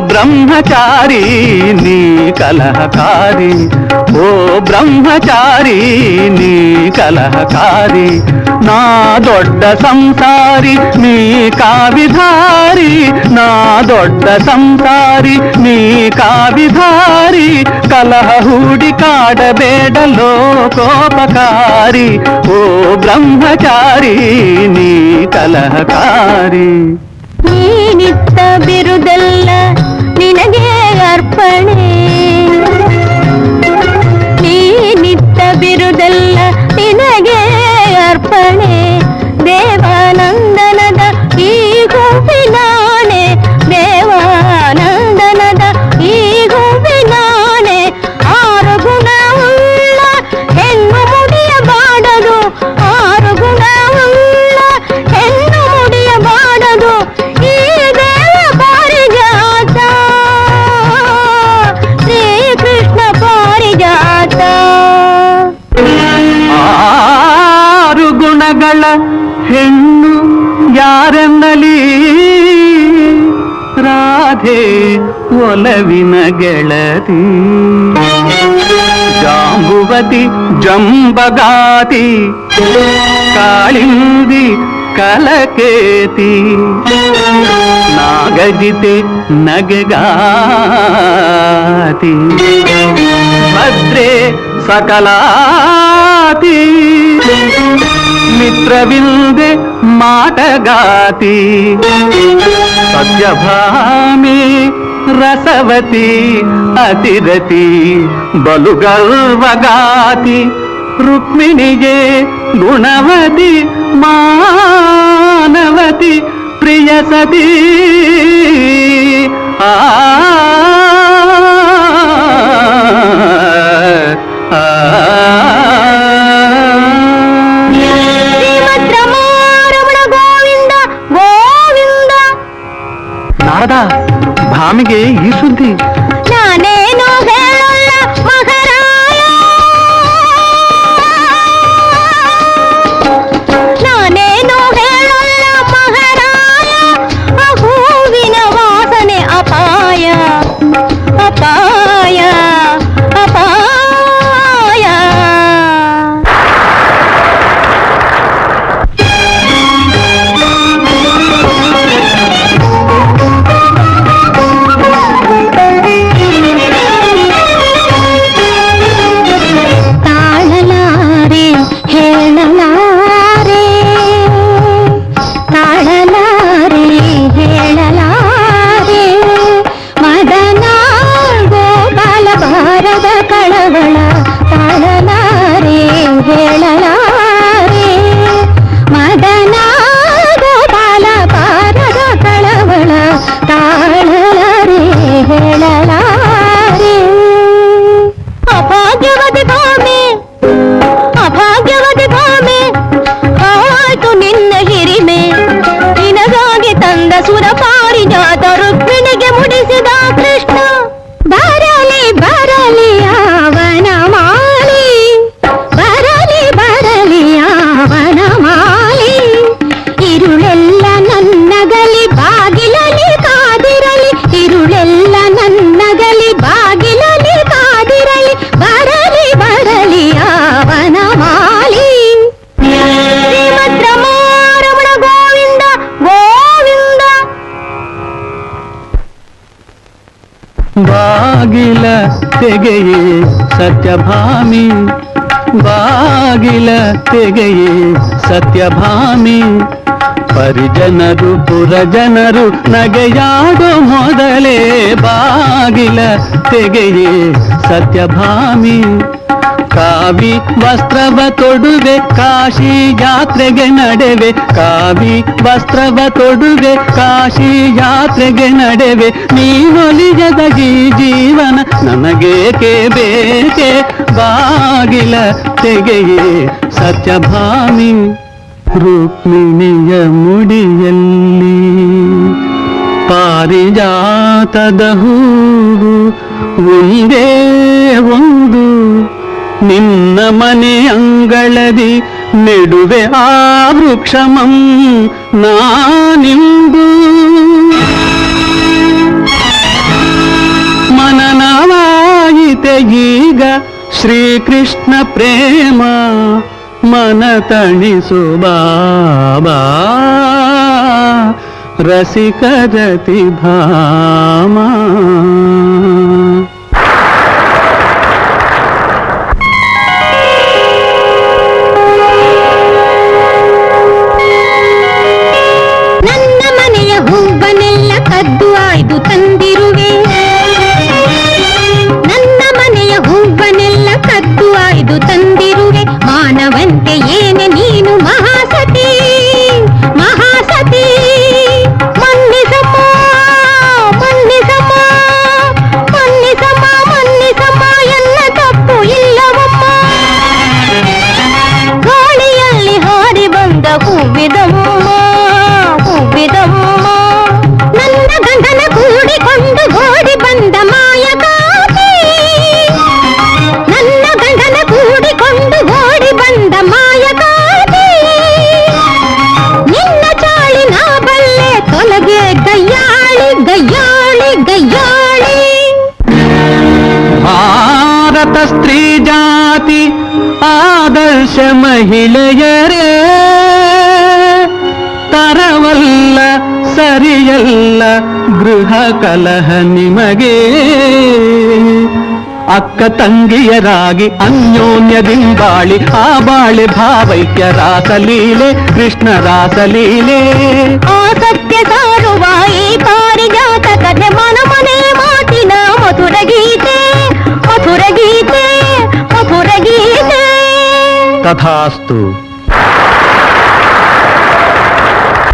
ಬ್ರಹ್ಮಚಾರಿ ನೀ ಕಲಹಕಾರಿ, ಓ ಬ್ರಹ್ಮಚಾರಿ ನೀ ಕಲಹಕಾರಿ, ನಾ ದೊಡ್ಡ ಸಂಸಾರಿ ನೀ ಕಾವಿಧಾರಿ, ನಾ ದೊಡ್ಡ ಸಂಸಾರಿ ನೀ ಕಾವಿಧಾರಿ, ಕಲಹ ಹೂಡಿ ಕಾಡಬೇಡ ಲೋಕೋಪಕಾರಿ, ಓ ಬ್ರಹ್ಮಚಾರಿ ನೀ ಕಲಹಕಾರಿ. ನೀನಿತ್ತ ಬಿರುದಲ್ಲ ನಿನಗೆ ಅರ್ಪಣೆ, ನೀನಿತ್ತ ಬಿರುದಲ್ಲ ನಿನಗೆ ಅರ್ಪಣೆ, ದೇವಾನಂದನದ ಈ ಗುಂಪಿನಾಣೆ, ದೇವಾನಂದನದ ಈ ಗುಂಪಿನಾಣೆ, ಆರು ಗುಣವುಳ್ಳ ಹೆಣ್ಣು ಮುಡಿಯಬಾರದು, ಆರು ಗುಣವುಳ್ಳ ಹೆಣ್ಣು ಮುಡಿಯಬಾರದು, ಈ ದೇವ ಪಾರಿಜಾತ ಶ್ರೀಕೃಷ್ಣ ಪಾರಿಜಾತ. ಆರು ಗುಣಗಳ ಹೆಣ್ಣು ಯಾರೆನ್ನಲಿ, ರಾಧೆ ಒಲವಿನ ಗೆಳತಿ, ಜಾಂಬುವತಿ ಜಂಬಗಾತಿ, ಕಾಳಿಂದಿ ಕಲಕೇತಿ, ನಾಗಜಿತೆ ನಗೆಗಾತಿ, ಭದ್ರೆ ಸಕಲಾತಿ, ಮಿತ್ರವಿಲ್ದೆ ಮಾಟಗಾತಿ, ಸತ್ಯಭಾಮಿ ರಸವತಿ ಅತಿರತಿ, ಬಲುಗರ್ವಗಾತಿ, ರುಕ್ಮಿಣಿಗೆ ಗುಣವತಿ ಮಾನವತಿ, ಪ್ರಿಯ ಸತಿ, ಆ ನಾರದ ಭಾಮಿಗೆ ಈ ಸುದ್ದಿ ನಾನೇನು ಹೇಳಲ್ಲ ಮಹಾರಾಯ, ನಾನೇನು ಹೇಳಲ್ಲ ಮಹಾರಾಯ, ಆ ಹೂವಿನ ವಾಸನೆ ಅಪಾಯ ಅಪಾಯ ಅಪಾಯ. ತಾಳಲಾರೆ ಹೇಳಲಾರೆ, ತಾಳಲಾರೆ ಹೇಳಲಾರೆ, ಮದನ ಗೋಪಾಲ ಭಾರದ ಕಳವಳ, ತಾಳಲಾರೆ ಹೇಳಲಾರೆ, ಮದನ ಗೋಪಾಲ ಭಾರದ ಕಳವಳ, ತಾಳಲಾರೆ ಹೇಳಲಾರೆ. ಅಭಾಗ್ಯವತಿ ಭಾಮೆ, ಅಭಾಗ್ಯವತಿ ಭಾಮೆ, ಆಯ್ತು ನಿನ್ನ ಹಿರಿಮೆ, ನಿನಗಾಗಿ ತಂದ ಸುರ ಪಾರಿಜಾತ, ರುಕ್ಮಿಣಿಗೆ ಮುಡಿಸಿದ ಕೃಷ್ಣ, ಬರಲಿ ಬರಲಿ ಅವನ ಮಾಲಿ, ಬರಲಿ ಬರಲಿ ಅವನ ಮಾಲಿ, ಇರುಳೆಲ್ಲ ನನ್ನಗಲಿ ಬಾಗಿಲಲಿ ಕಾದಿರಲಿ, ಇರುಳೆಲ್ಲ ನನ್ನಗಲಿ ಬಾಗಿಲಲಿ ಕಾದಿರಲಿ, ಬರಲಿ ಬರಲಿ ಅವನ ಮಾಲಿ. ಶ್ರೀಮದ್ ರಮಾರಮಣ ಗೋವಿಂದ ಗೋವಿಂದ. ಬಾಗಿಲ ತೆಗೆಯೇ ಸತ್ಯಭಾಮಿ, ಬಾಗಿಲ ತೆಗೆಯೇ ಸತ್ಯಭಾಮಿ, ಪರಿಜನರು ಪುರಜನರು ನಗೆಯಾಡು ಮೊದಲೇ, ಬಾಗಿಲ ತೆಗೆಯೇ ಸತ್ಯಭಾಮಿ, ಕಾವಿ ವಸ್ತ್ರವ ತೊಡುವೆ ಕಾಶಿ ಯಾತ್ರೆಗೆ ನಡೆವೆ ಕಾವಿ ವಸ್ತ್ರವ ತೊಡುವೆ ಕಾಶಿ ಯಾತ್ರೆಗೆ ನಡೆವೆ ನೀನೊಲಿಯದ ಈ ಜೀವನ ನನಗೇಕೆ ಬೇಕೆ ಬಾಗಿಲ ತೆಗೆಯೇ ಸತ್ಯಭಾಮಿ ರುಕ್ಮಿಣಿಯ ಮುಡಿಯಲ್ಲಿ ಪಾರಿಜಾತದ ಹೂವು ಒಂದೇ ಒಂದು ನಿನ್ನ ಮನೆ ಅಂಗಳದಿ ನೆಡುವೆ ಆ ವೃಕ್ಷಮಂ ನಾನಿಂದು ಮನನವಾಯಿತೆ ಈಗ ಶ್ರೀಕೃಷ್ಣ ಪ್ರೇಮ ಮನ ತಣಿಸು ಬಾಬಾ ರಸಿಕರತಿ ಭಾಮ ನನ್ನ ಮನೆಯ ಹೂವನ್ನೆಲ್ಲ ಕದ್ದು ಆಯ್ದು ತಂದಿರುವೆ ನನ್ನ ಮನೆಯ ಹೂವನ್ನೆಲ್ಲ ಕದ್ದು ಆಯ್ದು ತಂದಿರುವೆ ಮಾನವಂತೆ ಏನೆ ನೀನು ಮಹಾಸತಿ ಮಹಾಸತಿ ಮನ್ನಿಸಮ್ಮ ಮನ್ನಿಸಮ್ಮ ಮನ್ನಿಸಮ್ಮ ಮನ್ನಿಸಮ್ಮ ಎಲ್ಲ ತಪ್ಪು ಇಲ್ಲವಮ್ಮ ಗಾಳಿಯಲ್ಲಿ ಹಾರಿ ಬಂದ ಹೂವಿದಮ್ಮ ಹೂವಿದಮ್ಮ ನನ್ನ ಗಂಡನ ಕೂಡಿಕೊಂಡು ಓಡಿ ಬಂದ ಮಾಯಗಾತಿ ನನ್ನ ಗಂಡನ ಕೂಡಿಕೊಂಡು ಓಡಿ ಬಂದ ಮಾಯಗಾತಿ ನಿನ್ನ ಚಾಳಿನ ಬಲ್ಲೆ ತೊಲಗೆ ಗಯ್ಯಾಳಿ ಗಯ್ಯಾಳಿ ಗಯ್ಯಾಳಿ ಭಾರತ ಸ್ತ್ರೀ ಜಾತಿ ಆದರ್ಶ ಮಹಿಳೆಯರೇ ತರವಲ್ಲ ಸರಿಯಲ್ಲ ಗೃಹ ಕಲಹ ನಿಮಗೆ ಅಕ್ಕ ತಂಗಿಯರಾಗಿ ಅನ್ಯೋನ್ಯದಿಂಬಾಳಿ ಆ ಬಾಳೆ ಭಾವೈಕ್ಯ ರಾಸಲೀಲೆ ಕೃಷ್ಣ ರಾಸಲೀಲೆ ಆ ಸತ್ಯ ಸಾರುವ ಈ ಪಾರಿಜಾತ ಕಥೆ ಮನ ಮನೆ ಮಾತಿನ ಮಧುರ ಗೀತೆ ಮಧುರ ಗೀತೆ ಮಧುರ ಗೀತೆ ತಥಾಸ್ತು